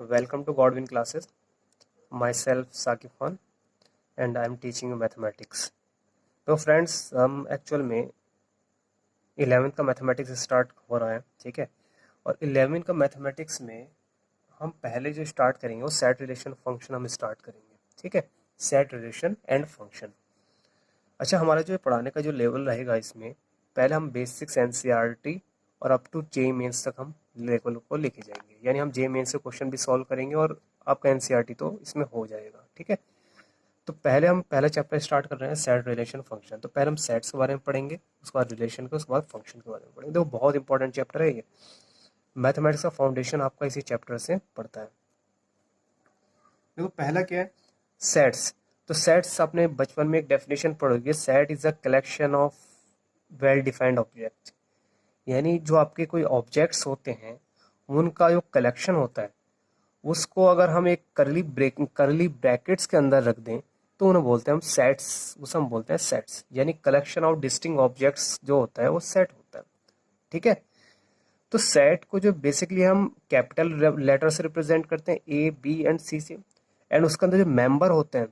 Welcome to Godwin classes. Myself Saqib Khan and I am teaching you mathematics. तो friends हम actual में 11th का mathematics start हो रहा है, ठीक है। और 11th का मैथमेटिक्स में हम पहले जो स्टार्ट करेंगे वो सेट रिलेशन फंक्शन हम स्टार्ट करेंगे, ठीक है। Set relation and function. अच्छा, हमारा जो पढ़ाने का जो लेवल रहेगा इसमें पहले हम बेसिक्स एनसीईआरटी और अप टू जे मेंस तक हम लेवल को लेके जाएंगे, यानी हम जे मेंस से क्वेश्चन भी सॉल्व करेंगे और आपका एनसीईआरटी तो इसमें हो जाएगा, ठीक है। तो पहले हम पहला चैप्टर स्टार्ट कर रहे हैं सेट रिलेशन फंक्शन। तो पहले हम सेट्स के बारे में पढ़ेंगे, उसके बाद रिलेशन के, उसके बाद फंक्शन के बारे में पढ़ेंगे। देखो बहुत इंपॉर्टेंट चैप्टर है ये, मैथमेटिक्स का फाउंडेशन आपका इसी चैप्टर से पढ़ता है। देखो पहला क्या है, सेट्स। तो सेट्स आपने बचपन में एक डेफिनेशन पढ़ोगे, set is a collection of well defined object, यानी जो आपके कोई ऑब्जेक्ट्स होते हैं उनका जो कलेक्शन होता है उसको अगर हम एक करली ब्रैकेट्स के अंदर रख दें तो उन्हें बोलते हैं हम सेट्स, उसे हम बोलते हैं सेट्स, यानी कलेक्शन ऑफ डिस्टिंक्ट ऑब्जेक्ट्स जो होता है वो सेट होता है, ठीक है। तो सेट को जो बेसिकली हम कैपिटल लेटर से रिप्रेजेंट करते हैं, ए बी एंड सी से, एंड उसके अंदर जो मेंबर होते हैं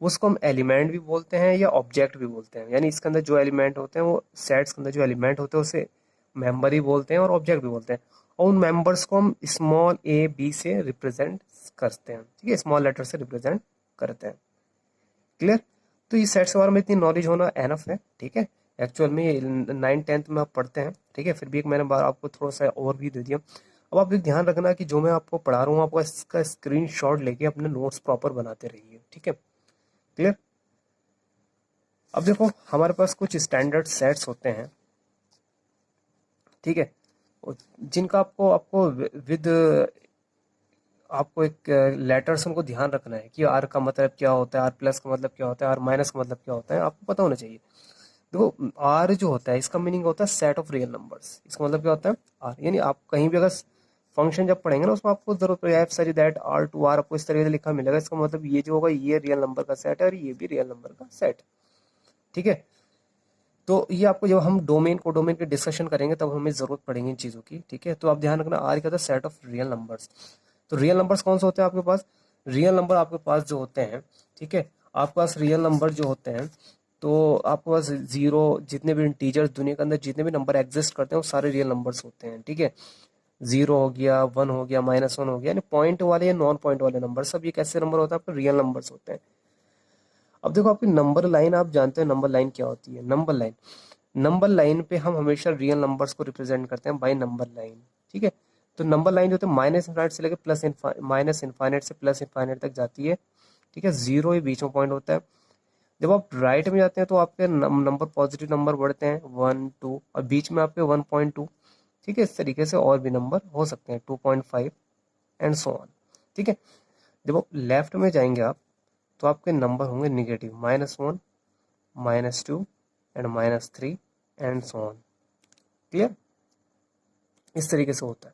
उसको हम एलिमेंट भी बोलते हैं या ऑब्जेक्ट भी बोलते हैं, यानी इसके अंदर जो एलिमेंट होते हैं वो सेट्स के अंदर जो एलिमेंट होते हैं उसे मेंबर ही बोलते हैं और ऑब्जेक्ट भी बोलते हैं। और उन मेंबर्स को हम स्मॉल ए बी से रिप्रेजेंट करते हैं, ठीक है, स्मॉल लेटर से रिप्रेजेंट करते हैं। क्लियर। तो ये सेट्स के बारे में इतनी नॉलेज होना एनफ है, ठीक है। एक्चुअल में 9th-10th में आप पढ़ते हैं, ठीक है, फिर भी एक मैंने बार आपको थोड़ा सा और भी दे दिया। अब आप एक ध्यान रखना कि जो मैं आपको पढ़ा रहा हूँ आपको इसका स्क्रीन शॉट लेके अपने नोट्स प्रॉपर बनाते रहिए, ठीक है। क्लियर। अब देखो हमारे पास कुछ स्टैंडर्ड सेट्स होते हैं, ठीक है, जिनका आपको आपको विद आपको एक लेटर्स उनको ध्यान रखना है कि आर का मतलब क्या होता है, आर प्लस का मतलब क्या होता है, आर माइनस का मतलब क्या होता है, आपको पता होना चाहिए। देखो आर जो होता है इसका मीनिंग होता है सेट ऑफ रियल नंबर्स, इसका मतलब क्या होता है आर, यानी आप कहीं भी अगर फंक्शन जब पढ़ेंगे ना उसमें आपको जरूरत पड़ेगी F such that R to R, आपको इस तरीके से लिखा मिलेगा, इसका मतलब ये जो होगा ये रियल नंबर का सेट है और ये भी रियल नंबर का सेट, ठीक है। तो ये आपको जब हम डोमेन को डोमेन के डिस्कशन करेंगे तब हमें जरूरत पड़ेगी इन चीज़ों की, ठीक है। तो आप ध्यान रखना आर क्या होता है सेट ऑफ रियल नंबर्स। तो रियल नंबर्स कौन से होते हैं आपके पास, रियल नंबर आपके पास जो होते हैं, ठीक है, आपके पास रियल नंबर जो होते हैं तो आपके पास जीरो, जितने भी इंटीजर्स दुनिया के अंदर जितने भी नंबर एग्जिस्ट करते हैं वो सारे रियल नंबर्स होते हैं, ठीक है। जीरो हो गया, वन हो गया, -1 हो गया, यानी पॉइंट वाले या नॉन पॉइंट वाले नंबर, सब ये कैसे नंबर होते हैं आपके रियल नंबर्स होते हैं। अब देखो आपकी नंबर लाइन, आप जानते हैं नंबर लाइन क्या होती है। नंबर लाइन पे हम हमेशा रियल नंबर्स को रिप्रेजेंट करते हैं बाय नंबर लाइन, ठीक है। तो नंबर लाइन जो होती है माइनस इनफाइनाइट से लेकर माइनस इनफाइनाइट से प्लस इनफाइनाइट तक जाती है, ठीक है। जीरो ही बीच में पॉइंट होता है। जब आप राइट में जाते हैं तो आपके नंबर पॉजिटिव नंबर बढ़ते हैं 1 2 और बीच में आपके 1.2, ठीक है। इस तरीके से और भी नंबर हो सकते हैं 2.5 एंड सो ऑन, ठीक है। जब आप लेफ्ट में जाएंगे आप तो आपके नंबर होंगे negative, -1 -2 and -3 and so on. Clear. इस तरीके से होता है।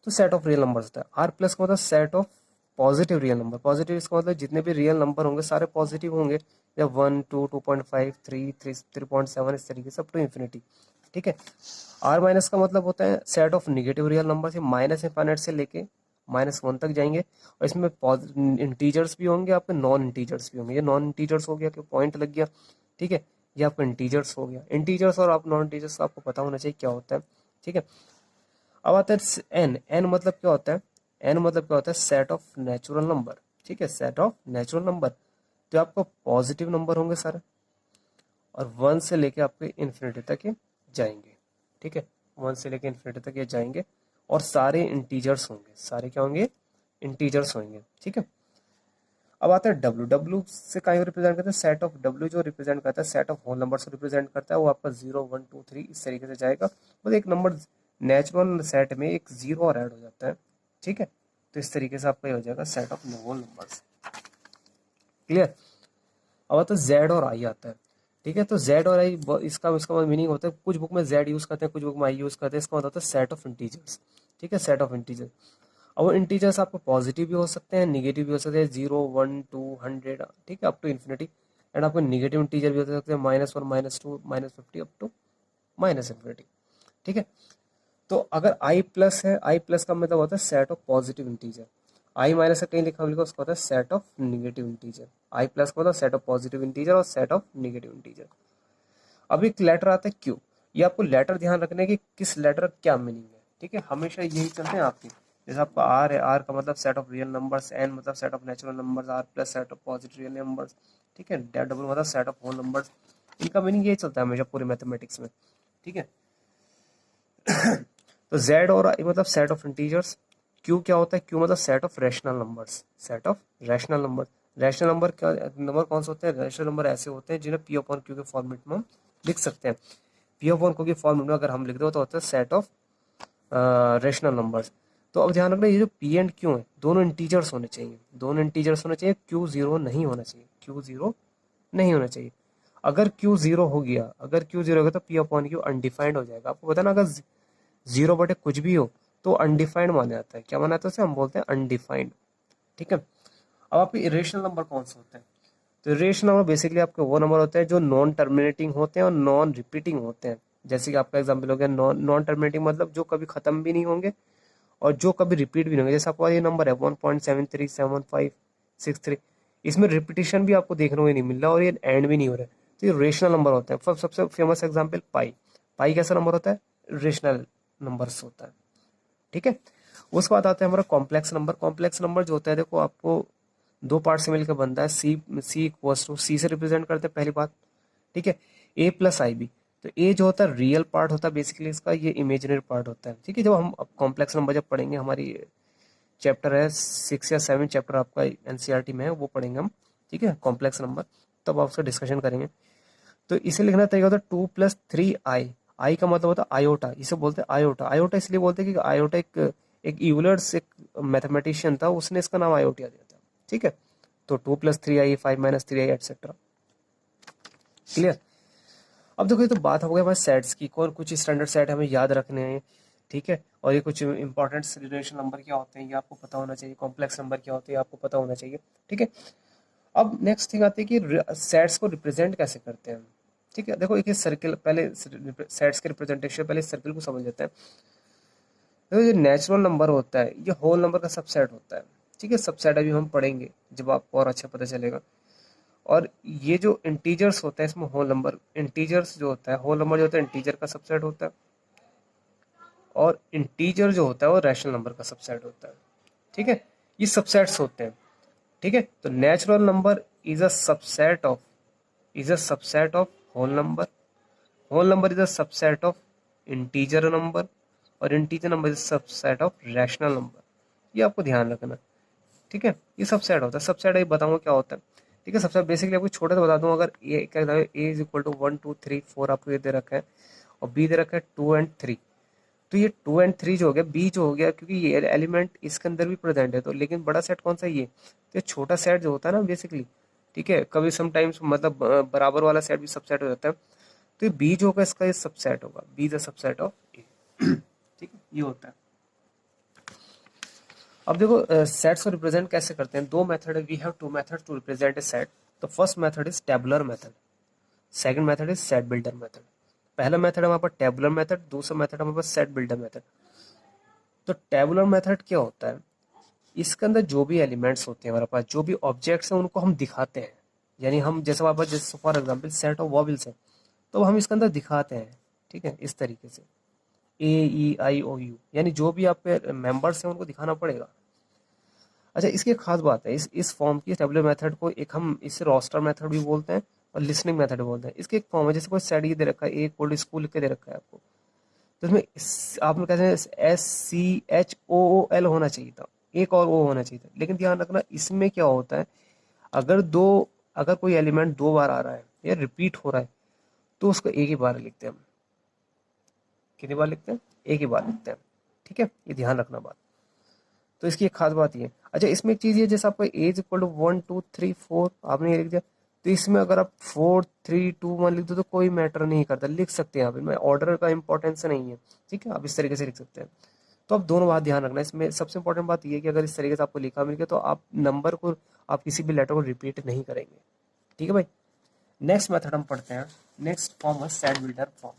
तो सेट ऑफ रियल नंबर्स होता है। आर प्लस का मतलब set of positive real number. Positive इसका मतलब जितने भी रियल नंबर होंगे सारे पॉजिटिव होंगे, जब 1 2 2.5 3 3.7 इस तरीके से अप टू इन्फिनिटी, ठीक है। आर माइनस का मतलब होता है set of negative real number, से माइनस इनफाइनाइट से लेके -1 तक जाएंगे, और इसमें इंटीजर्स भी होंगे आपके, नॉन इंटीजर्स भी होंगे। ये नॉन इंटीजर्स हो गया कि पॉइंट लग गया, ठीक है। ये आपका इंटीजर्स हो गया। इंटीजर्स और आप नॉन इंटीजर्स आपको पता होना चाहिए क्या होता है, ठीक है। अब आता है एन। एन मतलब क्या होता है, एन मतलब क्या होता है सेट ऑफ नेचुरल नंबर, ठीक है, सेट ऑफ नेचुरल नंबर। तो आपको पॉजिटिव नंबर होंगे सारे और 1 से लेके आपके इन्फिनिटी तक ये जाएंगे, ठीक है। 1 से लेके इन्फिनिटी तक ये जाएंगे और सारे इंटीजर्स होंगे, सारे क्या होंगे, इंटीजर्स होंगे, ठीक है। अब आता है डब्ल्यू। डब्ल्यू से कहीं रिप्रेजेंट करता है सेट ऑफ, डब्ल्यू जो रिप्रेजेंट करता है सेट ऑफ होल नंबर से रिप्रेजेंट करता है, वो आपका 0 1 2 3 इस तरीके से जाएगा। मतलब एक नंबर नेचुरल सेट में एक जीरो और ऐड हो जाता है, ठीक है। तो इस तरीके से आपका ये हो जाएगा set of whole numbers. Clear. अब आता है जेड और आई आता है, ठीक है। तो जेड और आई इसका इसका मीनिंग होता है, कुछ बुक में जेड यूज करते हैं, कुछ बुक में आई यूज करते हैं। इसका मतलब होता है सेट ऑफ इंटीजर्स, ठीक है, सेट ऑफ इंटीजर। और वो इंटीजर्स आपको पॉजिटिव भी हो सकते हैं, निगेटिव भी हो सकते हैं, 0 1 2 100, ठीक है, अप टू इन्फिनिटी। एंड आपको निगेटिव इंटीजर भी हो सकते हैं -1 -2 -50 अप टू माइनस इन्फिनिटी, ठीक है। तो अगर आई प्लस है, आई प्लस का मतलब होता है set of positive integer, I minus का कहीं लिखा लिखा उसका होता है set of negative integer. I plus का मतलब सेट ऑफ पॉजिटिव इंटीजर और सेट ऑफ निगेटिव इंटीजर। अब एक लेटर आता है क्यू, ये आपको लेटर ध्यान रखना है कि किस लेटर का क्या मीनिंग है, ठीक है, हमेशा यही चलते हैं आपके। जैसे आपका आर है, आर का मतलब set of real numbers, N मतलब set of natural numbers, R plus set of positive real numbers, ठीक है, डबल मतलब सेट ऑफ होल नंबर्स। इनका मीनिंग यही चलता है हमेशा पूरे मैथमेटिक्स में, ठीक है। तो जेड और आई मतलब सेट ऑफ इंटीजर्स, क्यू क्या होता है, क्यू मतलब set of rational numbers, set of rational number. Rational number क्या, नंबर कौन से होते हैं, रैशनल नंबर ऐसे होते हैं जिन्हें पी अपॉन क्यू के फॉर्मेट में हम लिख सकते हैं। पी अपॉन क्यू के फॉर्मेट में अगर हम लिख दो तो होता है सेट ऑफ रैशनल नंबर्स। तो अब ध्यान रखना, ये जो पी एंड क्यू है दोनों इंटीजर्स होने चाहिए, दोनों इंटीजर्स होने चाहिए, क्यू जीरो नहीं होना चाहिए, क्यू जीरो नहीं होना चाहिए। अगर क्यू जीरो हो गया, अगर क्यू जीरो हो गया तो पी अपॉन क्यू अनडिफाइंड हो जाएगा। आपको पता ना, अगर जीरो बटे कुछ भी हो तो अनडिफाइंड माना जाता है। क्या माना जाता है उसे, हम बोलते हैं अनडिफाइंड, ठीक है। अब आपके इरेशनल नंबर कौन से होते हैं, तो इरेशनल नंबर बेसिकली आपके वो नंबर होते हैं जो नॉन टर्मिनेटिंग होते हैं और नॉन रिपीटिंग होते हैं। जैसे कि आपका एग्जांपल हो गया नॉन नॉन टर्मिनेटिंग, मतलब जो कभी खत्म भी नहीं होंगे और जो कभी रिपीट भी नहीं होंगे। जैसे आपका ये नंबर है 1.7371563, इसमें रिपीटिशन भी आपको देखने को नहीं मिल रहा और ये एंड भी नहीं हो रहा है, तो ये रेशनल नंबर होता है। सबसे फेमस एग्जाम्पल पाई, पाई कैसा नंबर होता है, रेशनल नंबर्स होता है, ठीक है। उसके बाद आता है हमारा कॉम्प्लेक्स नंबर। कॉम्प्लेक्स नंबर जो होता है, देखो आपको दो पार्ट से मिलकर बनता है, सी सी इक्वल्स टू, सी से रिप्रेजेंट करते हैं पहली बात, ठीक है, ए प्लस आई बी। तो ए जो होता है रियल पार्ट होता है बेसिकली इसका, ये इमेजिनरी पार्ट होता है, ठीक है। जब हम कॉम्प्लेक्स नंबर जब पढ़ेंगे, हमारी चैप्टर है 6 या 7 चैप्टर आपका एनसीईआरटी में है, वो पढ़ेंगे हम, ठीक है, कॉम्प्लेक्स नंबर, तब आप उसका डिस्कशन करेंगे। तो इसे लिखना तरीका होता है 2+3i, आई का मतलब होता है आयोटा, इसे बोलते हैं आयोटा। आयोटा इसलिए बोलते हैं कि आयोटा एक यूलर्स, एक मैथमेटिशियन था, उसने इसका नाम आयोटा दिया था, ठीक है। तो 2+3i, 5-3i एटसेट्रा, क्लियर। अब देखो, ये तो बात हो गई हमारे सेट्स की, कौन कुछ स्टैंडर्ड सेट हमें याद रखने हैं, ठीक है, और ये कुछ इंपॉर्टेंट रिलेशन नंबर क्या होते हैं ये आपको पता होना चाहिए, कॉम्प्लेक्स नंबर क्या होते हैं आपको पता होना चाहिए, ठीक है। अब नेक्स्ट थिंग आती है कि सेट्स को रिप्रेजेंट कैसे करते हैं, ठीक है। देखो, एक सर्किल, पहले सेट्स के रिप्रेजेंटेशन, पहले सर्किल को समझ लेते हैं। देखो, ये नेचुरल नंबर होता है, ये होल नंबर का सबसेट होता है, ठीक है। सबसेट अभी हम पढ़ेंगे जब आपको और अच्छा पता चलेगा। और ये जो इंटीजर्स होता है इसमें होल नंबर, इंटीजर्स जो होता है, होल नंबर जो होता है इंटीजर का सबसेट होता है, और इंटीजर जो होता है वो रैशनल नंबर का सबसेट होता है, ठीक है। ये सबसेट्स होते हैं, ठीक है। तो natural number is a subset of, is a subset of whole number, whole number is a subset of integer number, और integer number is subset of rational number. ये आपको ध्यान रखना, ठीक है। ये सबसेट होता है, सबसेट ये बताऊंगा क्या होता है, ठीक है। सबसे बेसिकली आपको छोटा सा बता दूं, अगर ए क्या ए इज इक्वल टू 1 2 3 4 आपको ये दे रखा है, और बी दे रखा है 2 और 3, तो ये 2 और 3 जो हो गया, बी जो हो गया, क्योंकि ये एलिमेंट इसके अंदर भी प्रेजेंट है, तो लेकिन बड़ा सेट कौन सा, ये तो ये छोटा सेट जो होता है ना बेसिकली, ठीक है, कभी समटाइम्स मतलब बराबर वाला सेट भी सबसेट हो जाता है। तो ये बी जो होगा इसका ये सबसेट होगा, बी द सबसेट ऑफ ए, ठीक है, ये होता है। अब देखो, सेट्स को रिप्रेजेंट कैसे करते हैं, दो मेथड है, we have two method to represent a set. तो first method is tabular method, second method is set builder method. पहला मेथड है हमारे पास टेबुलर मेथड, दूसरा मेथड हमारे पास सेट बिल्डर मेथड। तो टेबुलर मेथड क्या होता है, इसके अंदर जो भी एलिमेंट्स होते हैं हमारे पास, जो भी ऑब्जेक्ट्स हैं उनको हम दिखाते हैं, यानी हम जैसे हमारे पास जैसे for example set of vowels है, तो हम इसके अंदर दिखाते हैं, ठीक है, इस तरीके से A E I O U, यानी जो भी आपके मेंबर्स हैं उनको दिखाना पड़ेगा। अच्छा, इसकी एक खास बात है, इस फॉर्म की टेबुलर मेथड को एक हम इसे रोस्टर मेथड भी बोलते हैं और लिसनिंग मेथड भी बोलते हैं। इसकी एक फॉर्म है, जैसे कोई सेट ये दे रखा है, एक कोल्ड स्कूल लिख के दे रखा है आपको, तो इसमें आपने कहते हैं SCHOOL होना चाहिए था, एक और ओ होना चाहिए था, लेकिन ध्यान रखना इसमें क्या होता है, अगर दो, अगर कोई एलिमेंट दो बार आ रहा है या रिपीट हो रहा है तो उसको एक ही बार लिखते हैं हम, कितनी बार लिखते हैं, एक ही बार लिखते हैं, ठीक है, ये ध्यान रखना बात। तो इसकी एक खास बात ये, अच्छा इसमें एक चीज ये, जैसे आपका एज इक्वल टू 1 2 3 4 आपने ये लिख दिया, तो इसमें अगर आप 4 3 2 1 लिख दो तो कोई मैटर नहीं करता, लिख सकते हैं आप, इनमें ऑर्डर का इंपॉर्टेंस नहीं है, ठीक है, आप इस तरीके से लिख सकते हैं। तो आप दोनों बात ध्यान रखना, इसमें सबसे इंपॉर्टेंट बात ये है कि अगर इस तरीके से आपको लिखा मिल गया तो आप नंबर को, आप किसी भी लेटर को रिपीट नहीं करेंगे, ठीक है भाई। नेक्स्ट मेथड हम पढ़ते हैं, नेक्स्ट फॉर्म है सेट बिल्डर फॉर्म,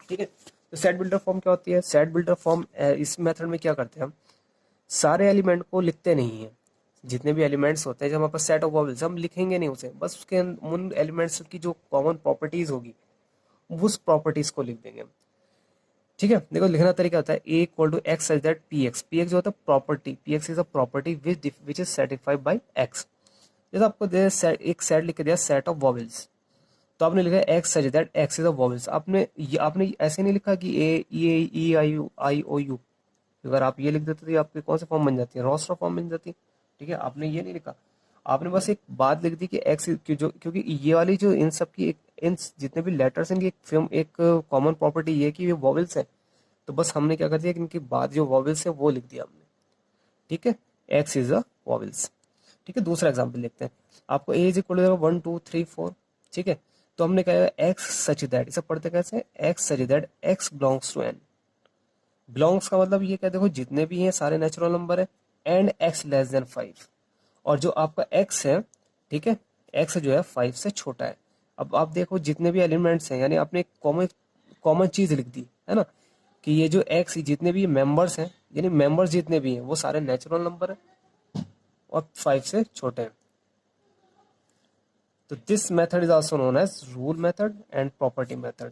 ठीक है। तो सेट बिल्डर फॉर्म क्या होती है? सेट बिल्डर फॉर्म इस मेथड में क्या करते हैं हम, सारे एलिमेंट को लिखते नहीं है। जितने भी एलिमेंट्स होते हैं, जब हमारे पास सेट ऑफ वॉवल्स, हम लिखेंगे नहीं उसे, बस उसके उन एलिमेंट्स की जो कॉमन प्रॉपर्टीज होगी उस प्रॉपर्टीज को लिख देंगे हम। ठीक है, देखो लिखना तरीका होता है A equal to x such that P x. P x जो होता है property, P x is a property which is satisfied by x. जैसे आपको एक सेट लिख के दिया सेट ऑफ वॉवल्स, तो आपने लिखा x such that x is a vowels. आपने ऐसे नहीं लिखा कि ए ई आई ओ यू। अगर आप ये लिख देते तो ये आपकी कौन सा फॉर्म बन जाती है? रोस्टर फॉर्म बन जाती है। ठीक है, आपने ये नहीं लिखा, आपने बस एक बात लिख दी कि एक्स जो, क्योंकि ये वाली जो इन सब की इन जितने भी लेटर्स इनकी एक कॉमन प्रॉपर्टी ये है कि ये वॉवल्स हैं। तो बस हमने क्या कर दिया कि इनकी बाद जो वॉवल्स है वो लिख दिया हमने। ठीक है, एक्स इज अ वॉवल्स। ठीक है, दूसरा एग्जाम्पल देखते हैं। आपको ए इज इक्वल टू 1 2 3 4। ठीक है, तो हमने कहा एक्स सच दैट, इसे पढ़ते कैसे? X such that x belongs to N. Belongs का मतलब ये क्या, देखो जितने भी हैं सारे नेचुरल नंबर है, एंड एक्स लेस देन 5। और जो आपका एक्स है, ठीक है, एक्स जो है 5 से छोटा है। अब आप देखो जितने भी एलिमेंट्स हैं, यानी आपने एक कॉमन कॉमन चीज लिख दी है ना, कि ये जो एक्स जितने भी मेंबर्स हैं, यानी मेंबर्स जितने भी हैं वो सारे नेचुरल नंबर है और 5 से छोटे हैं। तो this method is also known as rule method and property method.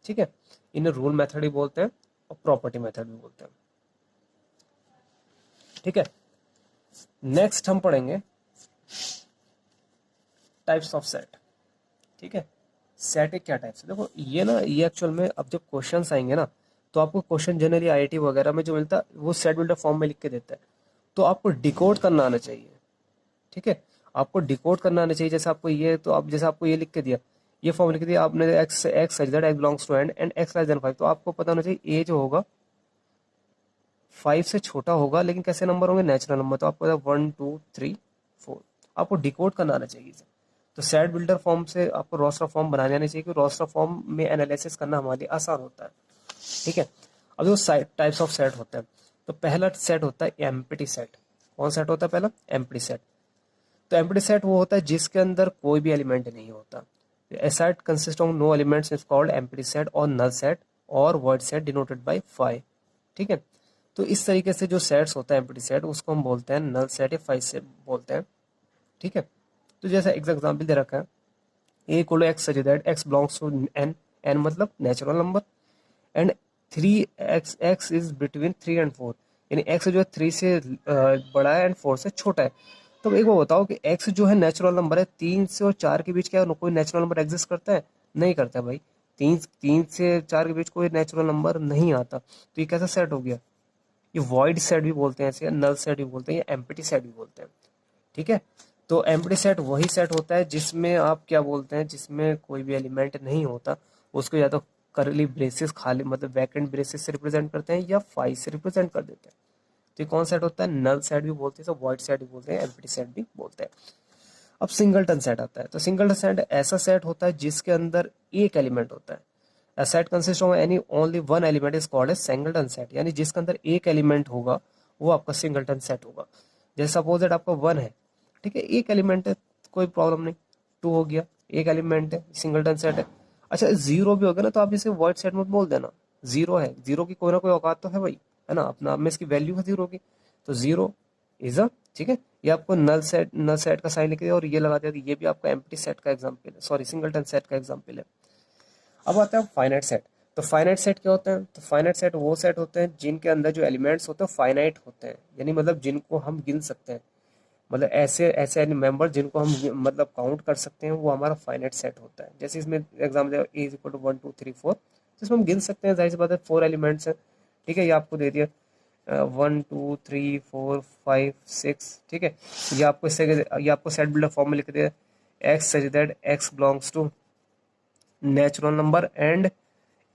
ठीक है, इन्हें रूल मेथड ही बोलते हैं और प्रॉपर्टी मेथड भी बोलते हैं। ठीक है, नेक्स्ट हम पढ़ेंगे टाइप्स ऑफ सेट। ठीक है, सेट एक क्या टाइप्स है? देखो ये ना, ये एक्चुअल में अब जब क्वेश्चंस आएंगे ना, तो आपको क्वेश्चन जनरली आईआईटी वगैरह में जो मिलता है वो सेट बिल्डर फॉर्म में लिख के देता है, तो आपको डिकोड करना आना चाहिए। ठीक है, आपको डिकोड करना आना चाहिए। जैसे आपको ये, तो आप जैसे आपको ये लिख के दिया, ये फॉर्म लिख दिया आपने, X X such that x belongs to and X less than 5, तो आपको पता होना चाहिए ए जो होगा 5 से छोटा होगा, लेकिन कैसे नंबर होंगे? Natural number. तो आपको 1 2 3 4, आपको डिकोड करना आना चाहिए। तो सेट बिल्डर फॉर्म से आपको रोस्टर फॉर्म बनाने आने चाहिए, क्योंकि रोस्टर फॉर्म में एनालिसिस करना हमारे लिए आसान होता है। ठीक है, अब जो टाइप्स ऑफ सेट होते हैं, तो पहला सेट होता है एम्प्टी सेट। कौन सेट होता है पहला? Empty set. तो एम्प्टी सेट वो होता है जिसके अंदर कोई भी एलिमेंट नहीं होता। A set consists of no elements is called empty set और null set और void set denoted by phi। ठीक है, तो इस तरीके से जो सेट्स होता है एम्प्टी सेट, उसको हम बोलते हैं नल सेट या फाई सेट बोलते हैं। ठीक है, तो जैसा एग्जाम्पल दे रखा है, A equal to x such that x belongs to N. N मतलब natural number, and 3 x is between 3 और 4, यानी एक्स जो है 3 से बड़ा है एंड 4 से छोटा है। तो एक बार बताओ कि एक्स जो है नेचुरल नंबर है, 3 से और 4 के बीच क्या कोई नेचुरल नंबर एग्जिस्ट करता है? नहीं करता भाई। 3 से 4 के बीच कोई नेचुरल नंबर नहीं आता, तो ये कैसा सेट हो गया? ये वॉइड सेट भी बोलते हैं ऐसे, नल सेट भी बोलते हैं, या एम्प्टी सेट भी बोलते हैं। ठीक है, तो एम्प्टी सेट वही सेट होता है जिसमें आप क्या बोलते हैं, जिसमें कोई भी एलिमेंट नहीं होता। उसको या तो करली ब्रेसेस खाली मतलब वैकेंट ब्रेसेस से रिप्रेजेंट करते हैं या फाइव से रिप्रेजेंट कर देते हैं। तो ये कौन सेट होता है? नल सेट भी बोलते हैं, तो वॉइड सेट भी बोलते हैं, एम्प्टी सेट भी बोलते हैं। अब सिंगलटन सेट आता है। तो सिंगलटन सेट ऐसा सेट होता है जिसके अंदर एक एलिमेंट होता है। A set consists of any only one element is called a singleton set, यानी जिसके अंदर एक एलिमेंट होगा वो आपका सिंगलटन सेट होगा। जैसे सपोज दैट आपका 1 है, ठीक है, एक एलिमेंट है, कोई प्रॉब्लम नहीं। 2 हो गया, एक एलिमेंट है, सिंगलटन सेट है। अच्छा 0 भी होगा ना, तो आप इसे वॉइड सेट मत बोल देना। 0 है, 0 की कोई ना कोई औकात तो है भाई, है ना, अपना में इसकी वैल्यू है 0 की, तो 0 इज अ, ठीक है, ये आपको नल सेट का साइन लिख दिया और ये लगा दिया, तो ये भी आपका एम्प्टी सेट का एग्जाम्पल है, सॉरी सिंगलटन सेट का एग्जाम्पल है। अब आता है फाइनाइट सेट। तो फाइनाइट सेट क्या होता है? तो फाइनाइट सेट वो सेट होते हैं जिनके अंदर जो एलिमेंट्स होते हैं फाइनाइट होते हैं, यानी मतलब जिनको हम गिन सकते हैं, मतलब ऐसे ऐसे मेंबर जिनको हम मतलब काउंट कर सकते हैं, वो हमारा फाइनाइट सेट होता है। जैसे इसमें example A is equal to 1 2 3 4, जिसमें हम गिन सकते हैं, जाहिर सी बात है 4 एलिमेंट्स हैं। ठीक है, ये आपको दे दिया 1 2 3 4 5 6, ठीक है, ये आपको सेट बिल्डर फॉर्म में लिख दिया, X such that x belongs to natural number and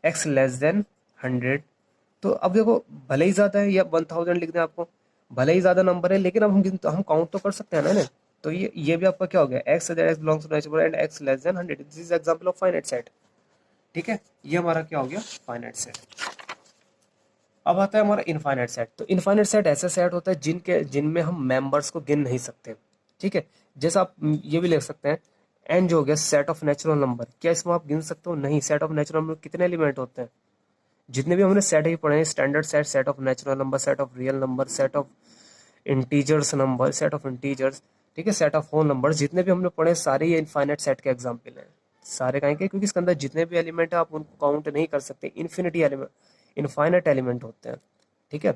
X less than 100। तो अब देखो भले ही ज्यादा है या 1000 लिख दें आपको, भले ही ज्यादा नंबर है, लेकिन अब हम काउंट तो कर सकते हैं ना इन्हें। तो ये भी आपका क्या हो गया, X X belongs to natural and X less than 100, this is example of finite set. ठीक है, ये हमारा क्या हो गया, फाइनाइट सेट। अब आता है हमारा इनफाइनाइट सेट। तो इनफाइनाइट सेट ऐसा सेट होता है जिनमें हम मेंबर्स को गिन नहीं सकते। ठीक है, जैसा आप ये भी लिख सकते हैं, एन जो हो गया सेट ऑफ नेचुरल नंबर, क्या इसमें आप गिन सकते हो? नहीं। सेट ऑफ नेचुरल नंबर कितने एलिमेंट होते हैं? जितने भी हमने सेट ही पढ़े हैं, standard set, set of natural number, set of real number, set of integers number, set of integers, ठीक है, सेट ऑफ होल नंबर, जितने भी हमने पढ़े सारे ये इनफाइनाइट सेट के एग्जाम्पल हैं। सारे कहेंगे क्योंकि इसके अंदर जितने भी एलिमेंट है आप उनको काउंट नहीं कर सकते, इन्फिनिटी एलिमेंट, इनफाइनाइट एलिमेंट होते हैं, ठीक है।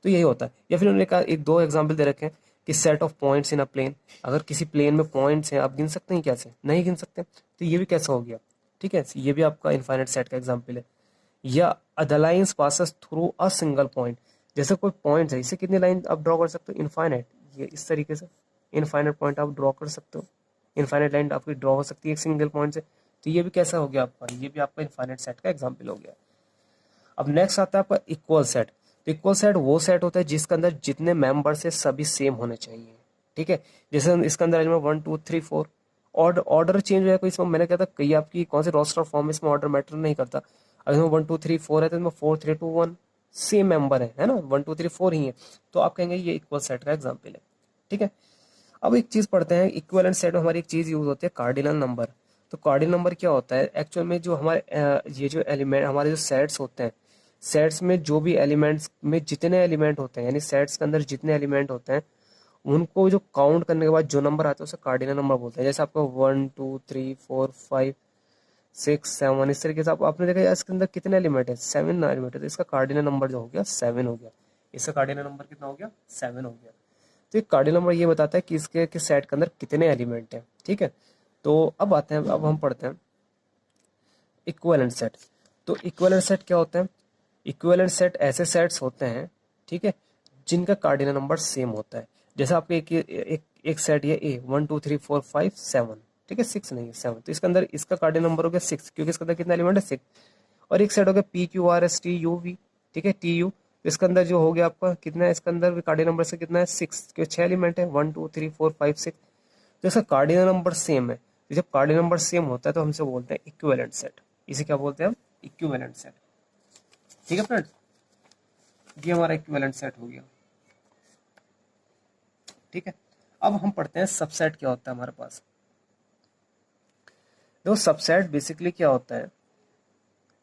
तो यही होता है। या फिर उन्होंने कहा एक दो एग्जाम्पल दे रखे हैं कि set of points in a plane, अगर किसी प्लेन में पॉइंट्स हैं आप गिन सकते हैं, कैसे नहीं गिन सकते, तो ये भी कैसा हो गया, ठीक है, ये भी आपका इनफाइनाइट सेट का एग्जाम्पल है। या the lines passes through a single point, जैसे कोई पॉइंट है, इससे कितनी लाइन आप ड्रॉ कर सकते हो, इनफाइनाइट, ये इस तरीके से इनफाइनाइट पॉइंट आप ड्रॉ कर सकते हो, इनफाइनाइट लाइन आपकी ड्रॉ हो सकती है एक सिंगल पॉइंट से। तो ये भी कैसा हो गया आपका, ये भी आपका इनफाइनाइट सेट का एग्जाम्पल हो गया। अब नेक्स्ट आता है आपका इक्वल सेट। तो इक्वल सेट वो सेट होता है जिसके अंदर जितने मेंबर्स है सभी सेम होने चाहिए, ठीक है। जैसे इसके अंदर एलिमेंट 1 2 3 4, और ऑर्डर चेंज हो कोई, इसमें मैंने कहा था कई आपकी कौन से रोस्टर फॉर्म, इसमें ऑर्डर मैटर नहीं करता। अगर इसमें 1 2 3 4 है तो इसमें 4 3 2 1 सेम मेंबर है ना, 1 2 3 4 ही है, तो आप कहेंगे ये इक्वल सेट का एग्जाम्पल है, ठीक है। अब एक चीज पढ़ते हैं, इक्विवेलेंट सेट में हमारी एक चीज यूज होती है, कार्डिनल नंबर। तो कार्डिनल नंबर क्या होता है एक्चुअल में, जो हमारे ये जो एलिमेंट हमारे जो सेट्स होते हैं, सेट्स में जो भी एलिमेंट्स में जितने एलिमेंट होते हैं, यानी सेट्स के अंदर जितने एलिमेंट होते हैं उनको जो काउंट करने के बाद जो नंबर आता है उसे कार्डिनल नंबर बोलते हैं। जैसे आपको 1 2 3 4 5 6 7, इस तरीके से आपने देखा यार इसके अंदर कितने एलिमेंट है, 7 एलिमेंट है, तो इसका कार्डिनल नंबर जो हो गया 7 हो गया। इसका कार्डिनल नंबर कितना हो गया, 7 हो गया। तो एक कार्डिनल नंबर ये बताता है कि इसके कि सेट के अंदर कितने एलिमेंट हैं, ठीक है। तो अब आते हैं, अब हम पढ़ते हैं इक्विवेलेंट सेट। तो इक्विवेलेंट सेट क्या होते हैं, इक्विवेलेंट सेट ऐसे सेट्स होते हैं, ठीक है, जिनका कार्डिनल नंबर सेम होता है। जैसे आपके एक सेट ये ए 1 2 3 4 5 7, ठीक है, 6 नहीं 7, तो इसके अंदर इसका कार्डिनल नंबर हो गया 6, क्योंकि इसके अंदर कितना एलिमेंट है 6। और एक सेट हो गया P Q R S T U V, ठीक है, टी यू, इसके अंदर जो हो गया आपका कितना है, इसके अंदर कार्डिनल नंबर से कितना है 6, क्योंकि 6 एलिमेंट है 1 2 3 4 5 6, तो इसका कार्डिनल नंबर सेम है। तो जब कार्डिनल नंबर सेम होता है तो हमसे बोलते हैं इक्विवेलेंट सेट, इसे क्या बोलते हैं हम, इक्विवेलेंट सेट, ठीक है फ्रेंड्स। ये हमारा इक्विवेलेंट सेट हो गया, ठीक है। अब हम पढ़ते हैं सबसेट क्या होता है हमारे पास। देखो सबसेट बेसिकली क्या होता है,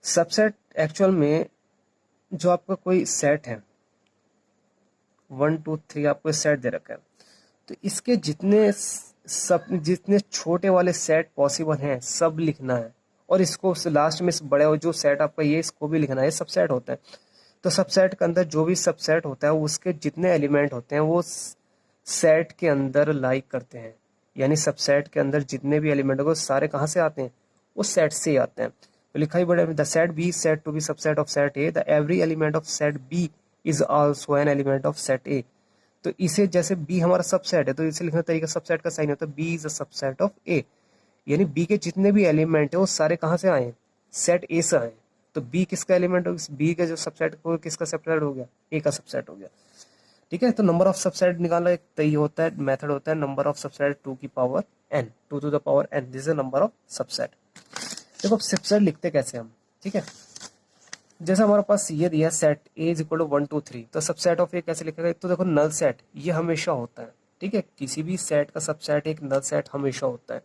सबसेट एक्चुअल में जो आपका कोई सेट है 1 2 3 आपको सेट दे रखा है, तो इसके जितने छोटे वाले सेट पॉसिबल हैं सब लिखना है, और इसको लास्ट में इस बड़े जो सेट आपका ये इसको भी लिखना है, सबसेट होता है। तो सबसेट के अंदर जो भी सबसेट होता है उसके जितने एलिमेंट होते हैं वो सेट के अंदर लाइक करते हैं, यानी सबसेट के अंदर जितने भी एलिमेंट होंगे सारे कहाँ से आते हैं, उस सेट से ही आते हैं। तो लिखा ही बड़ा the set B set to be subset of set A, the every element of set B is also an element of set A. तो इसे जैसे बी हमारा सबसेट है तो इसे लिखने का तरीका सबसेट का साइन होता है B is a subset of A, यानी बी के जितने भी एलिमेंट है वो सारे कहाँ से आए, सेट ए से आए। तो बी किसका एलिमेंट हो, बी का जो सबसेट हो किसका सबसेट हो गया, ए का सबसेट हो गया, ठीक है। तो नंबर ऑफ सबसेट निकालना एक तय होता है, मेथड होता है नंबर ऑफ सबसेट 2 की power n, 2 to the power n, this is number of subset. देखो अब सबसेट लिखते कैसे हम, ठीक है। जैसे हमारे पास ये दिया set A is equal to 1 2 3, तो सबसेट ऑफ ए कैसे लिखेगा, एक तो देखो नल सेट ये हमेशा होता है, ठीक है, किसी भी सेट का सबसेट एक नल सेट हमेशा होता है,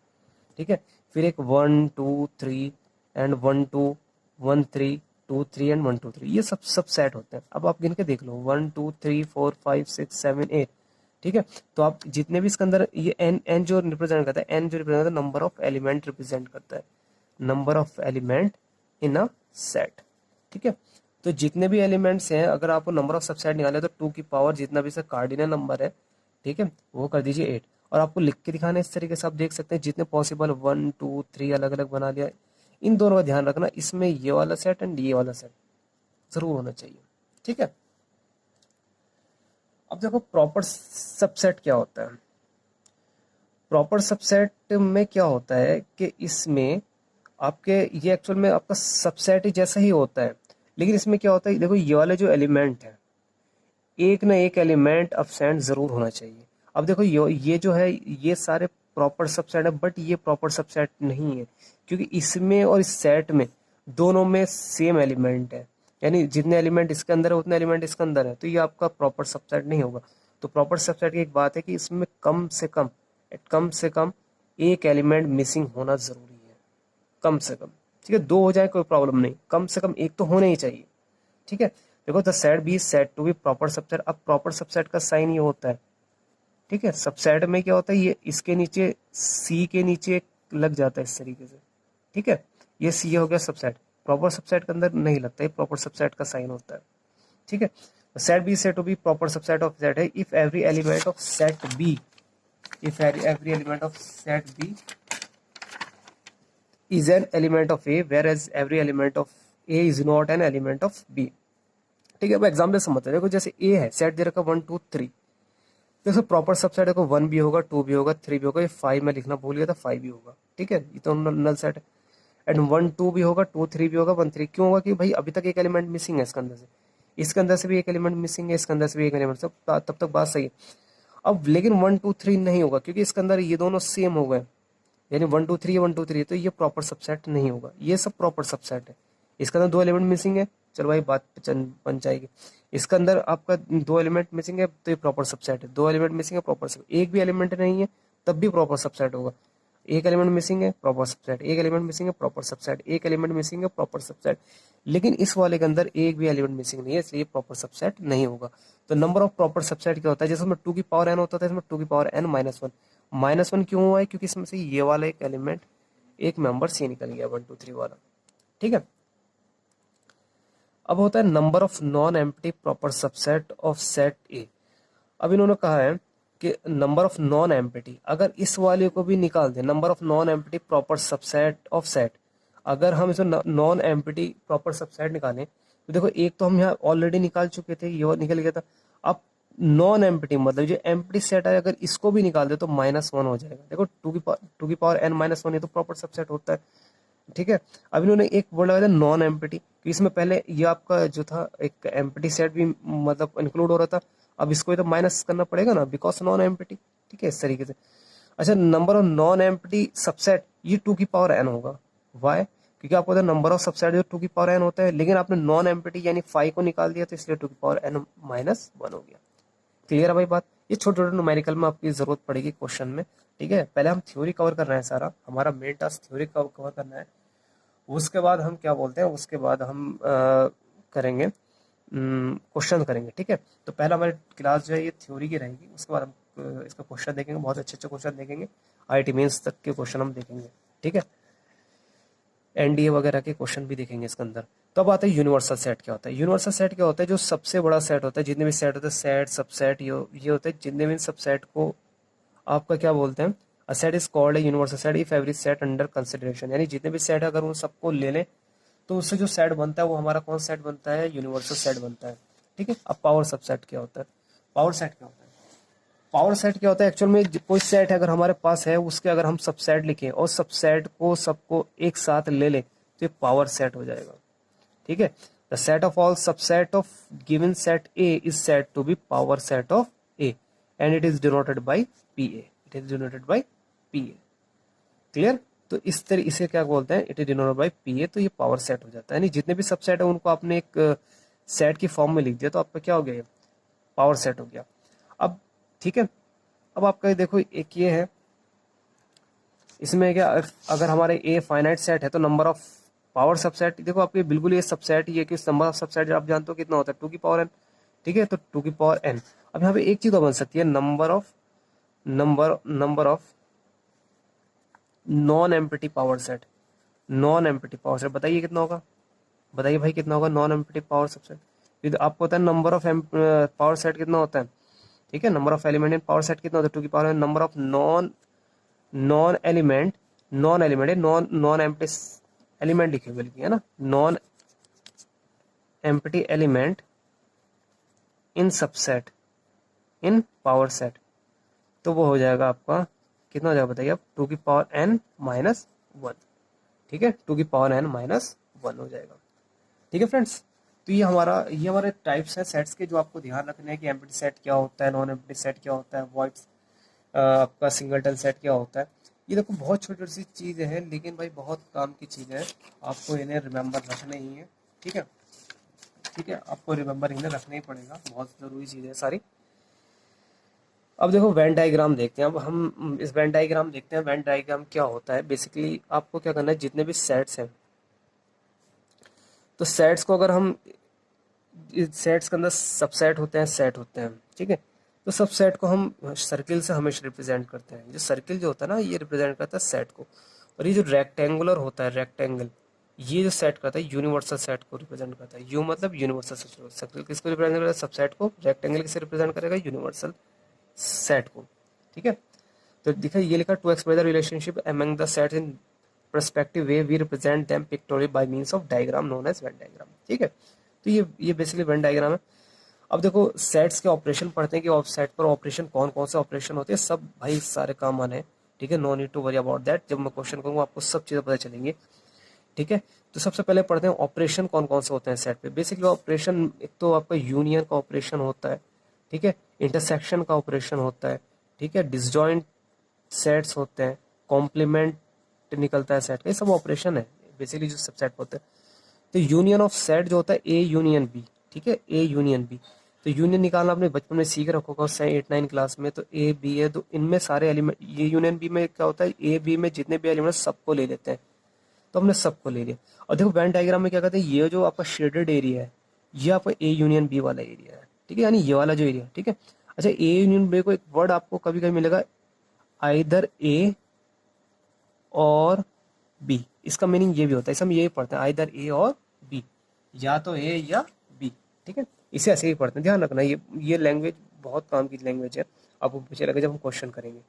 ठीक है। फिर एक 1 2 3 एंड 1 2 1 3 2 3 एंड 1 2 3, ये सब सेट होते हैं। अब आप गिन के देख लो 1 2 3 4 5 6 7 8, ठीक है। तो आप जितने भी इसके अंदर ये एन जो रिप्रेजेंट करता है, एन जो रिप्रेजेंट करता है नंबर ऑफ एलिमेंट रिप्रेजेंट करता है, number of element in a set, ठीक है। तो जितने भी एलिमेंट्स हैं अगर आपको नंबर ऑफ सबसेट निकाले तो 2 की पावर जितना भी इसका कार्डिनल नंबर है, ठीक है, वो कर दीजिए 8, और आपको लिख के दिखाना है इस तरीके से, आप देख सकते हैं जितने पॉसिबल 1 2 3 अलग अलग बना लिया। इन दोनों का ध्यान रखना, इसमें ये वाला सेट एंड ये वाला सेट जरूर होना चाहिए, ठीक है। अब देखो प्रॉपर सबसेट क्या होता है। प्रॉपर सबसेट में क्या होता है कि इसमें आपके ये एक्चुअल में आपका सबसेट जैसा ही होता है, लेकिन इसमें क्या होता है, देखो ये वाले जो एलिमेंट है एक ना एक एलिमेंट अब्सेंट जरूर होना चाहिए। अब देखो ये जो है ये सारे प्रॉपर सबसेट है, बट ये प्रॉपर सबसेट नहीं है, क्योंकि इसमें और इस सेट में दोनों में सेम एलिमेंट है, यानी जितने एलिमेंट इसके अंदर है उतने एलिमेंट इसके अंदर है, तो ये आपका प्रॉपर सबसेट नहीं होगा। तो प्रॉपर सबसेट की एक बात है कि इसमें कम से कम एक एलिमेंट मिसिंग होना जरूरी है, कम से कम, ठीक है। दो हो जाए कोई प्रॉब्लम नहीं, कम से कम एक तो होना ही चाहिए, ठीक है, देखो the set B is set to B proper subset. अब प्रॉपर सबसेट का साइन ये होता है, ठीक है, सबसेट में क्या होता है, ये इसके नीचे सी के नीचे लग जाता है इस तरीके से, ठीक है, ये सी हो गया सबसेट। प्रॉपर सबसेट के अंदर नहीं लगता, ये प्रॉपर सबसेट का साइन होता है, ठीक है। Set B set to B proper subset of set है if every element of set B, if every element of set B is an element of A whereas every element of A is not an element of B। ठीक है, अब example समझते हैं। देखो जैसे A है, set दे रखा 1 2 3, देखो प्रॉपर सबसेट देखो 1 भी होगा, 2 भी होगा, 3 भी होगा, ये 5 में लिखना भूल गया था, 5 भी होगा, ठीक है, ये तो नल सेट है। एंड 1 2 भी होगा, 2 3 भी होगा, 1 3 क्यों होगा कि भाई अभी तक एक एलिमेंट मिसिंग है इसके अंदर से, इसके अंदर से भी एक एलिमेंट मिसिंग है, इसके अंदर से भी एक एलिमेंट, सब तब तक बात सही है। अब लेकिन 1 2 3 नहीं होगा क्योंकि इसके अंदर ये दोनों सेम हो गए, यानी 1 2 3 1 2 3, तो ये प्रॉपर सबसेट नहीं होगा, ये सब प्रॉपर सबसेट है। इसके अंदर 2 एलिमेंट मिसिंग है, चलो भाई बात बन जाएगी। इसके अंदर आपका 2 एलिमेंट मिसिंग है तो ये प्रॉपर सबसेट है, 2 एलिमेंट मिसिंग है प्रॉपर सबसेट, एक भी एलिमेंट नहीं है तब भी प्रॉपर सबसेट होगा। एक एलिमेंट मिसिंग है प्रॉपर सबसेट, एक एलिमेंट मिसिंग है प्रॉपर सबसेट, एक एलिमेंट मिसिंग है प्रॉपर सबसेट। लेकिन इस वाले के अंदर एक भी एलिमेंट मिसिंग नहीं है, इसलिए प्रॉपर सबसेट नहीं होगा। तो नंबर ऑफ प्रॉपर सबसेट क्या होता है, जैसे उसमें 2 की पावर n होता था, इसमें 2 की पावर n -1। -1 क्यों हुआ है, क्योंकि इसमें से ये वाला एक एलिमेंट, एक मेंबर सी निकल गया 1 2 3 वाला, ठीक है। अब होता है number of non empty proper subset of set ए। अब इन्होंने कहा है कि नंबर ऑफ नॉन एम्प्टी, अगर इस वाले को भी निकाल दें, number of non empty proper subset of set, अगर हम इसे नॉन एम्प्टी प्रॉपर सबसेट निकालें तो देखो एक तो हम यहाँ ऑलरेडी निकाल चुके थे, ये निकल गया था। अब नॉन एम्प्टी मतलब जो एम्प्टी सेट है, अगर इसको भी निकाल दे तो -1 हो जाएगा। देखो 2 की पावर n -1 ये तो प्रॉपर सबसेट होता है, ठीक है। अब इन्होंने एक वर्ड लगाया था नॉन एम्प्टी, कि इसमें पहले ये आपका जो था एक एम्प्टी सेट भी मतलब इंक्लूड हो रहा था, अब इसको तो माइनस करना पड़ेगा ना, बिकॉज नॉन एम्प्टी, ठीक है, इस तरीके से। अच्छा, number of non empty subset ये 2 की पावर n होगा, वाई, क्योंकि आपको पता है नंबर ऑफ सबसेट जो 2 की पावर n होता है, लेकिन आपने नॉन एम्प्टी यानी 5 को निकाल दिया तो इसलिए 2 की पावर n -1 हो गया। क्लियर है भाई बात, ये छोटे छोटे न्यूमेरिकल में आपकी जरूरत पड़ेगी क्वेश्चन में, ठीक है। पहले हम थ्योरी कवर कर रहे हैं, सारा हमारा मेन टास्क थ्योरी कवर करना है, उसके बाद हम क्या बोलते हैं, उसके बाद हम करेंगे क्वेश्चन करेंगे, ठीक है। तो पहला हमारी क्लास जो है ये थ्योरी की रहेगी, उसके बाद हम इसका क्वेश्चन देखेंगे, बहुत अच्छे अच्छे क्वेश्चन देखेंगे, आईआईटी मेंस तक के क्वेश्चन हम देखेंगे, ठीक है, एनडीए वगैरह के क्वेश्चन भी देखेंगे इसके अंदर। तो अब आता है यूनिवर्सल सेट क्या होता है। यूनिवर्सल सेट क्या होता है, जो सबसे बड़ा सेट होता है, जितने भी सेट होते हैं, सेट सबसेट ये होते हैं, जितने भी सबसेट को आपका क्या बोलते हैं, a set is called a universal set if every set under consideration, यानी जितने भी सेट है अगर उन सबको ले लें तो उससे जो सेट बनता है वो हमारा कौन सेट बनता है, यूनिवर्सल सेट बनता है, ठीक है। अब पावर सबसेट क्या होता है, पावर सेट क्या होता है, पावर सेट क्या होता है, एक्चुअल में कोई सेट अगर हमारे पास है उसके अगर हम सबसेट लिखें और सबसेट को सबको एक साथ ले लें तो ये पावर सेट हो जाएगा, ठीक है। The set of all subset of given set A is set to be power set of A and it is denoted by P A, it is denoted by P A. Clear, तो इस तरह इसे क्या बोलते हैं, it is denoted by P A, तो ये power set हो जाता है, यानी जितने भी सबसेट है उनको आपने एक सेट की फॉर्म में लिख दिया तो आपका क्या हो गया, ये पावर सेट हो गया। अब ठीक है, अब आपका देखो एक ये है, इसमें क्या अगर हमारे ए फाइनाइट सेट है तो नंबर ऑफ पावर सबसेट, देखो आपके बिल्कुल ये सबसेट ही है कि नंबर ऑफ सबसेट आप जानते हो कितना होता है 2 की पावर n, ठीक है, तो 2 की पावर n। अब यहाँ पे एक चीज तो बन सकती है, number of non empty power set, non empty power set बताइए कितना होगा, बताइए भाई कितना होगा नॉन एम्प्टी पावर सबसेट। फिर आपको पता है नंबर ऑफ पावर सेट कितना होता है, ठीक है, number of element in power set कितना होता है 2 की power, number of non element है, नॉन एम्प्टी एलिमेंट लिखे बल्कि, है ना, non empty element in subset in power set, तो वो हो जाएगा आपका कितना हो जाएगा बताइए आप, 2 की पावर n -1, ठीक है, 2 की पावर n -1 हो जाएगा, ठीक है फ्रेंड्स। तो ये हमारे टाइप्स हैं सेट्स के, जो आपको ध्यान रखने हैं कि एम्प्टी सेट क्या होता है, नॉन एम्प्टी सेट क्या होता है, वॉइड आपका सिंगलटन सेट क्या होता है। ये देखो बहुत छोटी छोटी सी चीज़ें हैं, लेकिन भाई बहुत काम की चीज़ें हैं, आपको इन्हें रिमेंबर रखना ही है, ठीक है, ठीक है, आपको रिमेंबर इन्हें रखना ही पड़ेगा, बहुत ज़रूरी चीज़ें हैं सारी। अब देखो वेन डायग्राम देखते हैं, अब हम इस वेन डायग्राम देखते हैं। वेन डायग्राम क्या होता है, बेसिकली आपको क्या करना है, जितने भी सेट्स हैं तो सेट्स को अगर हम सेट्स के अंदर सबसेट होते हैं, सेट होते हैं, ठीक है। तो सबसेट को हम सर्किल से हमेशा रिप्रेजेंट करते हैं। जो सर्किल जो होता है ना, ये रिप्रेजेंट करता है सेट को, और ये जो रेक्टेंगुलर होता है, रेक्टेंगल, ये जो सेट करता है यूनिवर्सल सेट को रिप्रेजेंट करता है। यू मतलब यूनिवर्सल सर्किल किसको रिप्रेजेंट करेगा, सबसेट को। रेक्टेंगल किसे रिप्रेजेंट करेगा, यूनिवर्सल सेट को, ठीक है। तो देखा ये लिखा, to express the relationship among the sets in perspective way we represent them pictorial by means of diagram known as Venn diagram, ठीक है। तो ये बेसिकली वेन डायग्राम है। अब देखो सेट्स के ऑपरेशन पढ़ते हैं कि ऑफ सेट पर ऑपरेशन कौन कौन से ऑपरेशन होते हैं, सब भाई सारे कॉमन है, ठीक है। No need to worry about that, जब मैं क्वेश्चन करूंगा आपको सब चीज़ें पता चलेंगी, ठीक है। तो सबसे पहले पढ़ते हैं ऑपरेशन कौन कौन से होते हैं सेट पे। बेसिकली ऑपरेशन, एक तो आपका यूनियन का ऑपरेशन होता है, ठीक है, इंटरसेक्शन का ऑपरेशन होता है, ठीक है, डिसजॉइंट सेट्स होते हैं, कॉम्प्लीमेंट निकलता है सेट का, ये सब ऑपरेशन है बेसिकली जो सब सेट होते हैं। तो यूनियन ऑफ सेट जो होता है ए यूनियन बी, ठीक है, ए यूनियन बी। तो यूनियन निकालना आपने बचपन में सीख रखा होगा 8-9 क्लास में। तो ए बी है, तो इनमें सारे एलिमेंट, ये यूनियन बी में क्या होता है, ए बी में जितने भी एलिमेंट सबको ले लेते हैं, तो हमने सबको ले लिया। और देखो वेन डायग्राम में क्या कहते हैं, ये जो आपका शेडेड एरिया है, ये आपका ए यूनियन बी वाला एरिया है, ठीक है, यानी ये वाला जो एरिया, ठीक है। अच्छा, ए यूनियन बी को एक वर्ड आपको कभी कभी मिलेगा, आइदर ए और बी, इसका मीनिंग ये भी होता है, इसमें यही पढ़ते हैं, आइदर ए और बी, या तो ए या बी, ठीक है। इसे ऐसे ही पढ़ते हैं, ध्यान रखना, ये लैंग्वेज बहुत काम की लैंग्वेज है, आपको पीछे लगे जब हम क्वेश्चन करेंगे।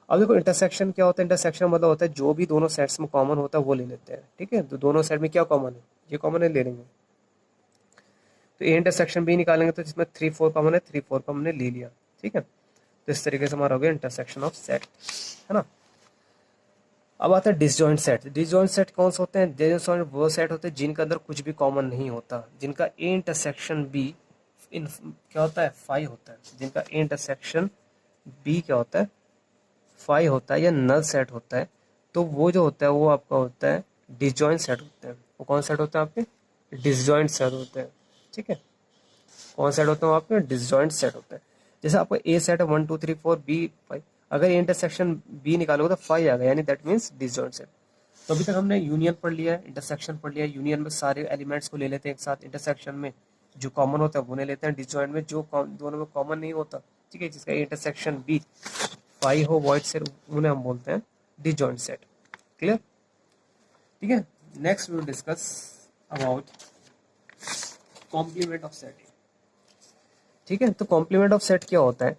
अब देखो इंटरसेक्शन क्या होता है, इंटरसेक्शन मतलब होता है जो भी दोनों सेट्स में कॉमन होता है वो ले लेते हैं, ठीक है। तो दोनों सेट में क्या कॉमन है, ये कॉमन है, ले लेंगे। तो ए इंटरसेक्शन बी निकालेंगे, तो जिसमें 3-4 कॉमन है, 3-4 को हमने ले लिया, ठीक है। तो इस तरीके से हमारा हो गया इंटरसेक्शन ऑफ सेट, है ना। अब आता है डिसजॉइंट सेट। डिसजॉइंट सेट कौन से होते हैं, डिसजॉइंट वो सेट होते हैं जिनके अंदर कुछ भी कॉमन नहीं होता, जिनका ए इंटरसेक्शन बी इन क्या होता है, 5 होता है, जिनका ए इंटरसेक्शन बी क्या होता है, 5 होता है, या नल सेट होता है। तो वो जो होता है वो आपका होता है डिसजॉइंट सेट होते हैं। वो कौन सेट होते हैं आपके, डिसजॉइंट सेट होते हैं, ठीक है। कौन सेट होते हैं आपके, डिसजॉइंट सेट होते हैं। जैसे आपको ए सेट है 1 2 3 4 बी 5, अगर इंटरसेक्शन बी निकालोगे तो 5 आ गया, यानी दैट मीन्स डिसजॉइंट सेट। तो अभी तक हमने यूनियन पढ़ लिया है, इंटरसेक्शन पढ़ लिया है। यूनियन में सारे एलिमेंट्स को ले लेते हैं एक साथ, इंटरसेक्शन में जो कॉमन होता है वो ले लेते हैं, डिसजॉइंट में जो दोनों में कॉमन नहीं होता, ठीक है, जिसका इंटरसेक्शन बी 5 हो वॉइड सेट, उन्हें हम बोलते हैं डिसजॉइंट सेट। क्लियर, ठीक है। Next we will discuss about complement of set, ठीक है। तो कॉम्प्लीमेंट ऑफ सेट क्या होता है,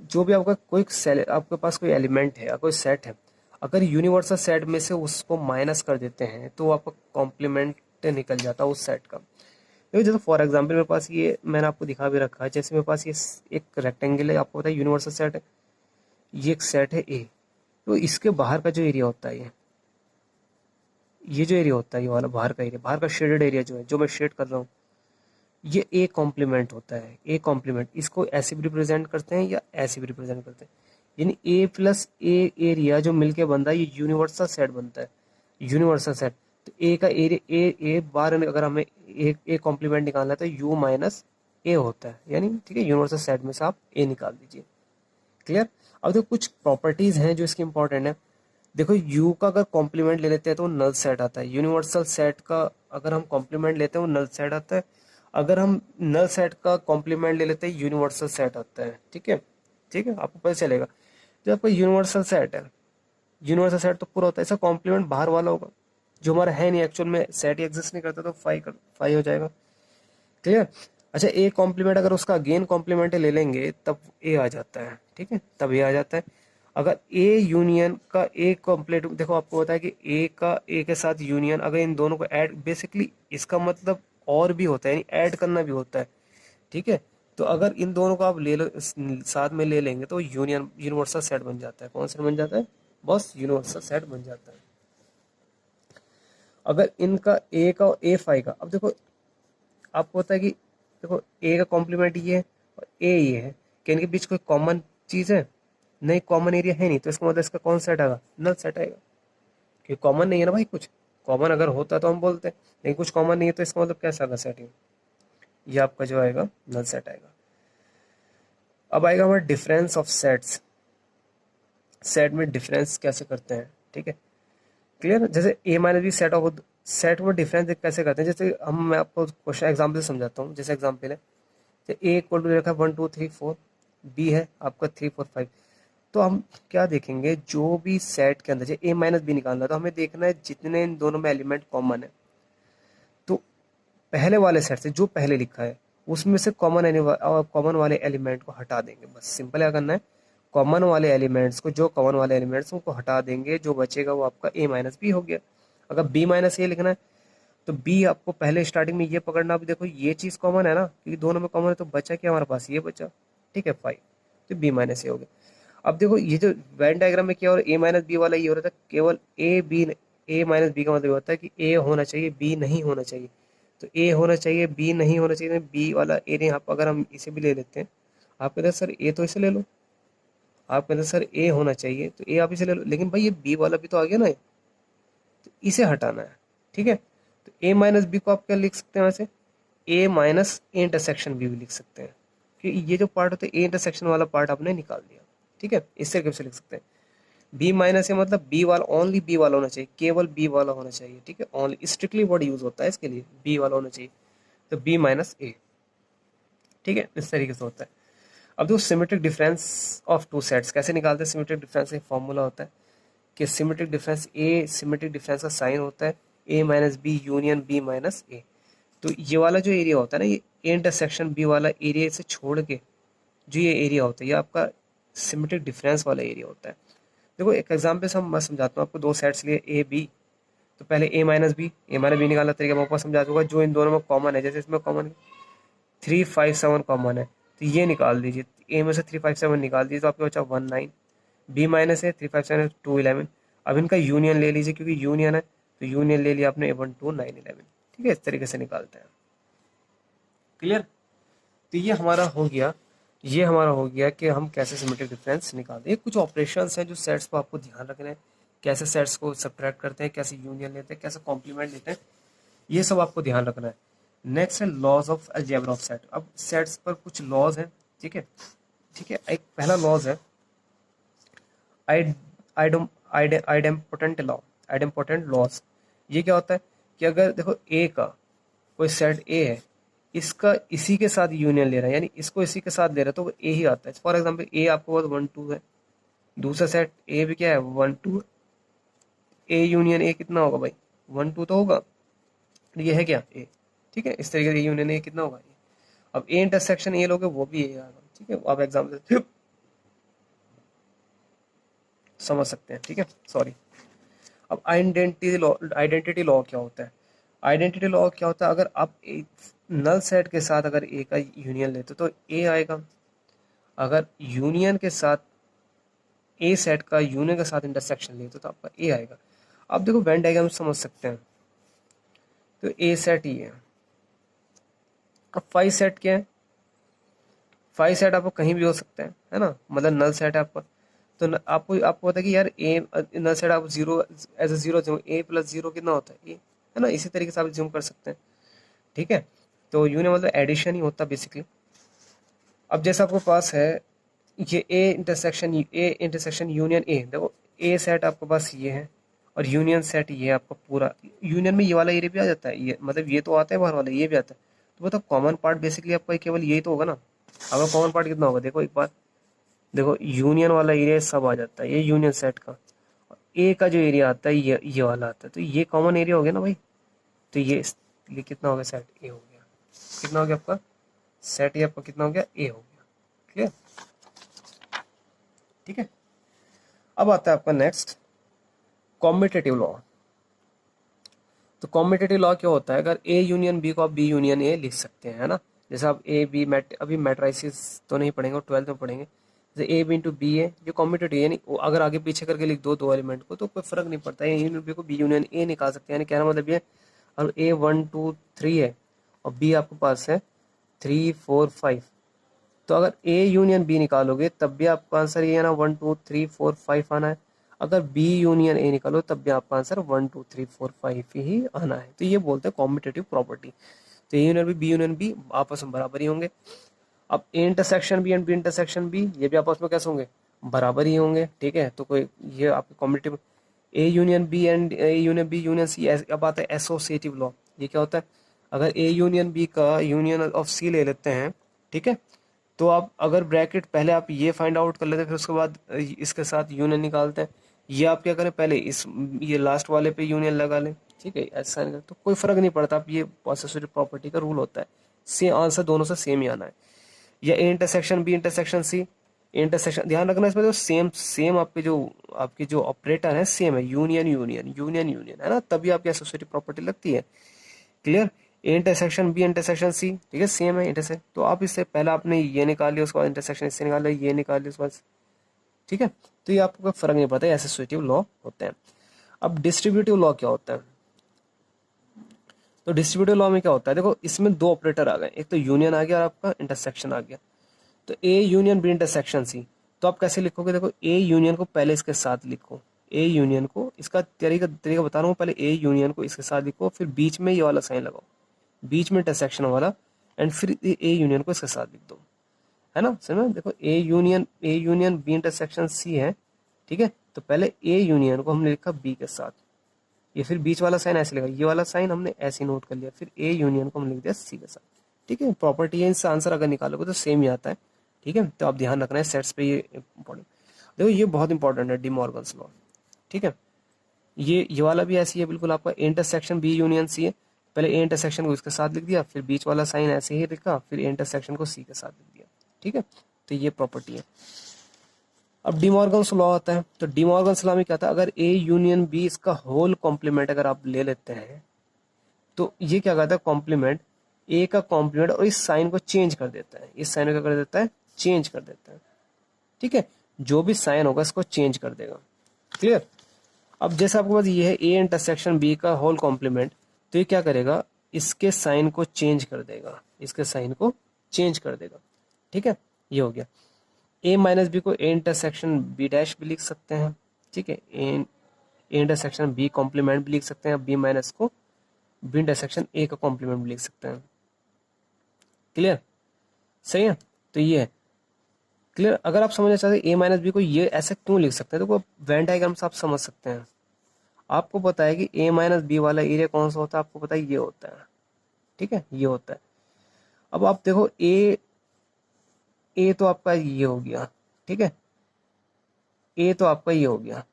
जो भी आपका कोई सेल, आपके पास कोई एलिमेंट है या कोई सेट है, अगर यूनिवर्सल सेट में से उसको माइनस कर देते हैं तो आपका कॉम्प्लीमेंट निकल जाता है उस सेट का। देखो जैसे फॉर एग्जांपल मेरे पास ये मैंने आपको दिखा भी रखा है, जैसे मेरे पास ये एक रेक्टेंगल है, आपको पता है यूनिवर्सल सेट है, ये एक सेट है ए। तो इसके बाहर का जो एरिया होता है, ये जो एरिया होता है, ये वाला बाहर का एरिया, बाहर का शेडेड एरिया जो है, जो मैं शेड कर रहा हूँ, ये ए कॉम्प्लीमेंट होता है। ए कॉम्प्लीमेंट इसको ऐसे भी रिप्रेजेंट करते हैं या ऐसे भी रिप्रेजेंट करते हैं, यानी ए प्लस ए एरिया जो मिलके बनता है ये यूनिवर्सल सेट बनता है, यूनिवर्सल सेट। तो ए का एरिया ए बार अगर हमें ए कॉम्प्लीमेंट निकालना है तो यू माइनस ए होता है, यानी ठीक है, यूनिवर्सल सेट में से आप ए निकाल दीजिए। क्लियर। अब देखो कुछ प्रॉपर्टीज हैं जो इसकी इंपॉर्टेंट है। देखो यू का अगर कॉम्प्लीमेंट ले लेते हैं तो नल सेट आता है, यूनिवर्सल सेट का अगर हम कॉम्प्लीमेंट लेते हैं वो नल सेट आता है, अगर हम नल सेट का कॉम्प्लीमेंट ले लेते हैं यूनिवर्सल सेट आता है, ठीक है, ठीक है, आपको पता चलेगा। जो आपका यूनिवर्सल सेट है, यूनिवर्सल सेट तो पूरा होता है, इसका कॉम्प्लीमेंट बाहर वाला होगा जो हमारा है नहीं, एक्चुअल में सेट ही एग्जिस्ट नहीं करता, तो 5 हो जाएगा। क्लियर। अच्छा, ए कॉम्प्लीमेंट अगर उसका अगेन कॉम्प्लीमेंट ले लेंगे तब ए आ जाता है, ठीक है, तब ए आ जाता है। अगर ए यूनियन का ए कॉम्प्लीट, देखो आपको पता है कि ए का ए के साथ यूनियन, अगर इन दोनों को ऐड, बेसिकली इसका मतलब और भी होता है, यानी ऐड करना भी होता है, ठीक है। तो अगर इन दोनों को आप ले लो, साथ में ले लेंगे तो यूनियन यूनिवर्सल सेट बन जाता है। कौन सेट बन जाता है, बस यूनिवर्सल सेट बन जाता है। अगर इनका ए का ए 5 का, अब देखो आपको पता है कि देखो ए का कॉम्प्लीमेंट ये है और ए ये है, कि इनके बीच कोई कॉमन चीज है नहीं, कॉमन एरिया है नहीं, तो इसका मतलब इसका कौन सेट आएगा, नल सेट आएगा, क्योंकि कॉमन नहीं है ना भाई, कुछ कॉमन अगर होता तो हम बोलते हैं, लेकिन कुछ कॉमन नहीं है तो इसका मतलब कैसा आएगा सेट, ये आपका जो आएगा नल सेट आएगा। अब आएगा हमारा डिफरेंस ऑफ सेट्स, सेट में डिफरेंस कैसे करते हैं, ठीक है। क्लियर। जैसे A minus B set of set में डिफरेंस कैसे करते हैं, जैसे मैं आपको क्वेश्चन एग्जाम्पल से समझाता हूँ। जैसे एग्जाम्पल है, तो ए इक्वल टू रखा है 1 2 3 4, बी है आपका 3 4 5। तो हम क्या देखेंगे, जो भी सेट के अंदर जैसे ए माइनस बी निकालना है, तो हमें देखना है जितने इन दोनों में एलिमेंट कॉमन है, तो पहले वाले सेट से जो पहले लिखा है उसमें से कॉमन वाले एलिमेंट को हटा देंगे। बस सिंपल क्या करना है, कॉमन वाले एलिमेंट्स को, जो कॉमन वाले एलिमेंट्स उनको हटा देंगे, जो बचेगा वो आपका ए माइनस बी हो गया। अगर बी माइनस ए लिखना है तो बी आपको पहले स्टार्टिंग में ये पकड़ना, अब देखो ये चीज़ कॉमन है ना, क्योंकि दोनों में कॉमन है, तो बचा क्या हमारे पास, ये बचा, ठीक है 5, तो बी माइनस ए हो गया। अब देखो ये जो वेन डायग्राम में क्या हो रहा है, ए माइनस बी वाला ये हो रहा था, केवल A B, A minus B का मतलब होता है कि ए होना चाहिए बी नहीं होना चाहिए। तो ए होना चाहिए बी नहीं होना चाहिए, बी वाला एरिया यहाँ पर अगर हम इसे भी ले लेते हैं, आप कहते हैं सर ए तो इसे ले लो, आप कहते हैं सर ए होना चाहिए तो ए आप इसे ले लो, लेकिन भाई ये बी वाला भी तो आ गया ना, तो इसे हटाना है, ठीक है। तो ए माइनस बी को आप क्या लिख सकते हैं वैसे, ए माइनस ए इंटरसेक्शन बी भी लिख सकते हैं, क्योंकि ये जो पार्ट होता है ए इंटरसेक्शन वाला पार्ट आपने निकाल दिया, ठीक है। इस तरीके से लिख सकते हैं, बी माइनस ए मतलब बी वाला, ओनली बी वाला होना चाहिए, केवल बी वाला होना चाहिए, ठीक है। ओनली स्ट्रिक्टली वर्ड यूज होता है इसके लिए, बी वाला होना चाहिए, तो बी माइनस ए, ठीक है, इस तरीके से होता है। अब देखो symmetric difference of two sets कैसे निकालते हैं। सिमेट्रिक डिफरेंस का फॉर्मूला होता है कि symmetric difference, A symmetric difference का साइन होता है A minus B union B minus A. तो ये वाला जो एरिया होता है ना, ये ए इंटरसेक्शन बी वाला एरिया से छोड़ के जो ये एरिया होता है, ये आपका सिमेट्रिक डिफरेंस वाला एरिया होता है। देखो एक एग्जाम्पल से मैं समझाता हूँ आपको, दो सेट्स लिए ए बी, तो पहले ए माइनस बी निकालना तरीका मैं आपको समझा दूंगा, जो इन दोनों में कॉमन है। जैसे इसमें कॉमन 3 5 7 कॉमन है, तो ये निकाल दीजिए, ए में से 3 5 7 निकाल दीजिए, तो आपके बचा 1 9, बी माइनस है 3 5 7 2 11। अब इनका यूनियन ले लीजिए, क्योंकि यूनियन है तो यूनियन ले लिया आपने 1 2 9 11, ठीक है। इस तरीके से निकालते हैं, क्लियर। तो ये हमारा हो गया, ये हमारा हो गया कि हम कैसे सिमेट्रिक डिफरेंस निकालते हैं। कुछ ऑपरेशंस हैं जो सेट्स पर आपको ध्यान रखना है, कैसे सेट्स को सब्ट्रैक्ट करते हैं, कैसे यूनियन लेते हैं, कैसे कॉम्प्लीमेंट लेते हैं, ये सब आपको ध्यान रखना है। नेक्स्ट है laws of algebra of set. अब सेट्स पर कुछ लॉज हैं, ठीक है, ठीक है। एक पहला लॉज है आइडेम्पोटेंट लॉ, आइडेम्पोटेंट लॉज। ये क्या होता है कि अगर देखो ए का कोई सेट ए है, इसका इसी के साथ यूनियन ले रहा है, यानी इसको इसी के साथ ले रहा है, तो वो ए ही आता है। फॉर एग्जांपल ए आपको पास 1 2 है, दूसरा सेट ए भी क्या है 1 2, ए यूनियन ए कितना होगा भाई 1 2 तो होगा, ये है क्या ए, ठीक है। इस तरीके से यूनियन ए कितना होगा ए। अब ए इंटरसेक्शन ए लोगे वो भी ए आएगा, ठीक है। आप एग्जाम्पल समझ सकते हैं, ठीक है, सॉरी। अब आइडेंटिटी लॉ क्या होता है। आइडेंटिटी लॉ क्या होता है, अगर आप नल सेट के साथ अगर ए का यूनियन लेते हो तो ए आएगा, अगर यूनियन के साथ ए सेट का यूनियन के साथ इंटरसेक्शन लेते हो तो आपका ए आएगा। अब देखो वेन डायग्राम समझ सकते हैं, तो ए सेट ही है। अब 5 सेट क्या है, 5 सेट आपको कहीं भी हो सकता है ना, मतलब नल सेट है आपका। तो आपको पता है कि यार ए नल सेट आप zero as A zero, A plus zero कितना होता है ए, है ना। इसी तरीके से आप ज्यूम कर सकते हैं, ठीक है। तो यूनियन मतलब एडिशन ही होता है बेसिकली। अब जैसे आपके पास है ये ए इंटरसेक्शन यूनियन ए, देखो ए सेट आपके पास ये है और यूनियन सेट ये आपका पूरा, यूनियन में ये वाला एरिया भी आ जाता है, ये मतलब ये तो आता है बाहर वाला, ये भी आता है। तो मतलब कॉमन पार्ट बेसिकली आपका केवल यही तो होगा ना। अगर कॉमन पार्ट कितना होगा, देखो एक बार, देखो यूनियन वाला एरिया सब आ जाता है, ये यूनियन सेट का। ए का जो एरिया आता है ये वाला आता है, तो ये कॉमन एरिया हो गया ना भाई। तो ये कितना हो गया, सेट ए हो गया। कितना हो गया आपका सेट ए, आपका कितना हो गया ए हो गया, क्लियर, ठीक है। अब आता है आपका नेक्स्ट कॉम्पिटेटिव लॉ। तो कॉम्पिटेटिव लॉ क्या होता है, अगर ए यूनियन बी को आप बी यूनियन ए लिख सकते हैं, है ना। जैसे आप ए बी अभी मैट्राइसिस तो नहीं पढ़ेंगे, 12th में पढ़ेंगे। जैसे ए बी इंटू बी है, ये कॉम्पिटेटिव, यानी अगर आगे पीछे करके लिख दो एलिमेंट को तो कोई फर्क नहीं पड़ता है, ए यूनियन बी को बी यूनियन ए निकाल सकते हैं। यानी कहना मतलब ये, और ए 1 2 3 है और बी आपके पास है 3 4 5, तो अगर ए यूनियन बी निकालोगे तब भी आपका आंसर ये है ना 1 2 3 4 5 आना है। अगर बी यूनियन ए निकालो तब भी आपका आंसर 1 2 3 4 5 ही आना है। तो ये बोलते हैं कॉम्पिटेटिव प्रॉपर्टी। तो ए यूनियन बी आपस में बराबर ही होंगे। अब A intersection B and B intersection B, ये भी आपस में कैसे होंगे, बराबर ही होंगे, ठीक है। तो कोई ये आपके competitive, A union B and A union B union C. अब आता है एसोसिएटिव लॉ। ये क्या होता है? अगर ए यूनियन बी का यूनियन ऑफ सी ले लेते हैं, ठीक है, तो आप अगर ब्रैकेट पहले आप ये फाइंड आउट कर लेते हैं, फिर उसके बाद इसके साथ यूनियन निकालते हैं, ये आप क्या करें, पहले इस ये लास्ट वाले पे यूनियन लगा लें, ठीक है, ऐसा नहीं तो कोई फर्क नहीं पड़ता। आप ये पॉसेसिव प्रॉपर्टी का रूल होता है, सेम आंसर दोनों से सेम ही आना है। या A intersection B intersection C, intersection ध्यान रखना इसमें, जो सेम सेम आपके जो ऑपरेटर है सेम है, यूनियन यूनियन यूनियन यूनियन है ना, तभी आपकी एसोसिएटिव प्रॉपर्टी लगती है। Clear? A intersection B intersection C, ठीक है, सेम है इंटरसेक्ट, तो आप इससे पहले आपने ये निकाल लिया, उसके बाद इंटरसेक्शन इससे निकाल लिया, ये निकाल लिया उसके बाद, ठीक है, तो ये आपको कोई फर्क नहीं पड़ता, एसोसिएटिव लॉ होते हैं। अब डिस्ट्रीब्यूटिव लॉ क्या होता है? तो डिस्ट्रीब्यूटिव लॉ में क्या होता है, देखो इसमें दो ऑपरेटर आ गए, एक तो यूनियन आ गया और आपका इंटरसेक्शन आ गया। तो A union B intersection C, तो आप कैसे लिखोगे? देखो ए यूनियन को पहले इसके साथ लिखो, ए यूनियन को, इसका तरीका बता रहा हूँ, पहले ए यूनियन को इसके साथ लिखो, फिर बीच में ये वाला साइन लगाओ, बीच में इंटरसेक्शन वाला, एंड फिर ए यूनियन को इसके साथ लिख दो, है ना, समझ? देखो A union B intersection C है, ठीक है, तो पहले ए यूनियन को हमने लिखा बी के साथ, ये फिर बीच वाला साइन ऐसे लगा, ये वाला साइन हमने ऐसे नोट कर लिया, फिर ए यूनियन को हम लिख दिया सी के साथ, ठीक है। प्रॉपर्टी है, इससे आंसर अगर निकालोगे तो सेम ही आता है, ठीक है, तो आप ध्यान रखना है सेट्स पे, ये इंपॉर्टेंट। देखो ये बहुत इंपॉर्टेंट है, डी मॉर्गन्स लॉ, ठीक है। ये वाला भी ऐसी है बिल्कुल, आपका इंटरसेक्शन बी यूनियन सी है, पहले ए इंटरसेक्शन को इसके साथ लिख दिया, फिर बीच वाला साइन ऐसे ही लिखा, फिर ए इंटरसेक्शन को सी के साथ लिख दिया, ठीक है, तो ये प्रॉपर्टी है। अब डिमॉर्गन्स लॉ आता है, तो डिमॉर्गन्स लॉ में क्या था, अगर ए यूनियन बी इसका होल कॉम्प्लीमेंट अगर आप ले लेते हैं, तो ये क्या कहता है, कॉम्प्लीमेंट, ए का कॉम्प्लीमेंट, और इस साइन को चेंज कर देता है, इस साइन को क्या कर देता है, चेंज कर देता है, ठीक है, जो भी साइन होगा इसको चेंज कर देगा। क्लियर? अब जैसे आपके पास ये है ए इंटरसेक्शन बी का होल कॉम्प्लीमेंट, तो ये क्या करेगा, इसके साइन को चेंज कर देगा, इसके साइन को चेंज कर देगा, ठीक है, ये हो गया। ए माइनस बी को ए इंटरसेक्शन बी डैश भी लिख सकते हैं, ठीक है, ए इंटरसेक्शन बी कॉम्प्लीमेंट भी लिख सकते हैं, बी माइनस को बी इंटरसेक्शन ए का कॉम्प्लीमेंट भी लिख सकते हैं। क्लियर? सही है, तो ये है क्लियर। अगर आप समझना चाहते हैं ए माइनस बी को ये ऐसे क्यों लिख सकते हैं, तो वेन डायग्राम से आप समझ सकते हैं। आपको पता है कि ए माइनस बी वाला एरिया कौन सा होता है, आपको पता है ये होता है, ठीक है, ये होता है। अब आप देखो ए तो आपका ये हो गया, ठीक है, ए तो आपका ये हो गया,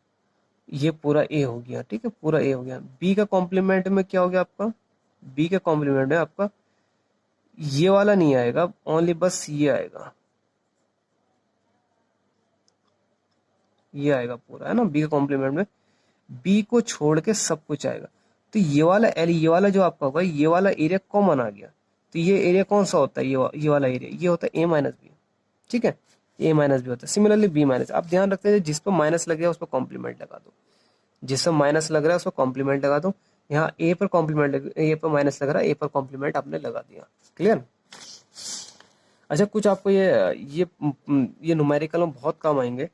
ये पूरा ए हो गया, ठीक है, पूरा ए हो गया। बी का कॉम्प्लीमेंट में क्या हो गया आपका, बी के कॉम्प्लीमेंट में आपका ये वाला नहीं आएगा, ओनली बस ये आएगा, ये आएगा पूरा, है ना, बी के कॉम्प्लीमेंट में बी को छोड़ के सब कुछ आएगा। तो ये वाला एल, ये वाला जो आपका होगा, ये वाला एरिया कॉमन आ गया, तो ये एरिया कौन सा होता है, ये वाला एरिया, ये होता है ए माइनस बी, ठीक है, ए माइनस बी होता है। सिमिलरली बी माइनस, आप ध्यान रखते हैं जिस पर माइनस लग गया उस पर कॉम्प्लीमेंट लगा दो, जिस पर माइनस लग रहा है उस पर कॉम्प्लीमेंट लगा दो। यहाँ ए पर कॉम्प्लीमेंट, ए पर माइनस लग रहा है, ए पर कॉम्प्लीमेंट आपने लगा दिया। क्लियर? अच्छा, कुछ आपको ये न्यूमेरिकल में बहुत काम आएंगे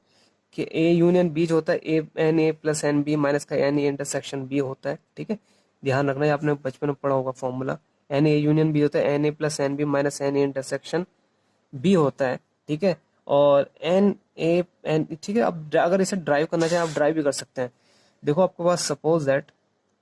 कि ए यूनियन बी जो होता है, A N A plus N B minus का एन ए इंटरसेक्शन बी होता है, ठीक है, ध्यान रखना है, आपने बचपन में पढ़ा होगा formula, N A union B होता है N A plus N B minus N A intersection B होता है, ठीक है, और एन ए एन, ठीक है। अब अगर इसे ड्राइव करना चाहें आप ड्राइव भी कर सकते हैं। देखो आपके पास सपोज दैट